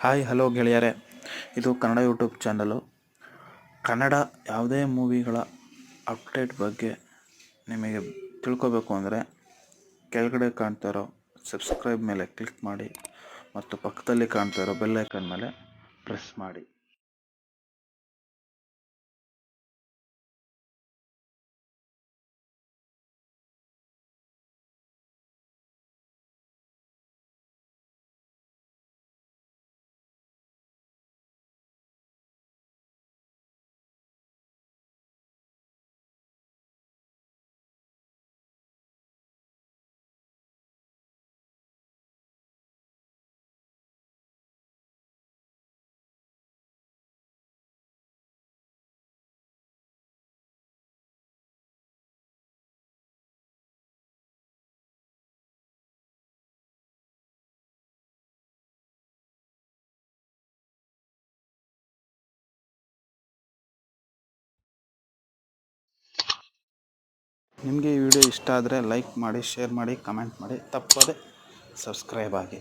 Hi hello ಗೆಳೆಯರೇ, ಇದು Kannada YouTube channel. Kannada ಯಾವುದೇ ಮೂವಿಗಳ ಅಪ್ಡೇಟ್ ಬಗ್ಗೆ ನಿಮಗೆ ತಿಳ್ಕೋಬೇಕು ಅಂದರೆ ಕೆಳಗಡೆ ಕಾಣ್ತಾ ಇರೋ ಸಬ್ಸ್ಕ್ರೈಬ್ ಮೇಲೆ ಕ್ಲಿಕ್ ಮಾಡಿ ಮತ್ತು ಪಕ್ಕದಲ್ಲಿ ಕಾಣ್ತಾ ಇರೋ ಬೆಲ್ ಐಕನ್ ಮೇಲೆ ಪ್ರೆಸ್ ಮಾಡಿ. ನಿಮಗೆ ಈ ವಿಡಿಯೋ ಇಷ್ಟ ಆದರೆ ಲೈಕ್ ಮಾಡಿ, ಶೇರ್ ಮಾಡಿ, ಕಮೆಂಟ್ ಮಾಡಿ, ತಪ್ಪದೆ ಸಬ್ಸ್ಕ್ರೈಬ್ ಆಗಿ.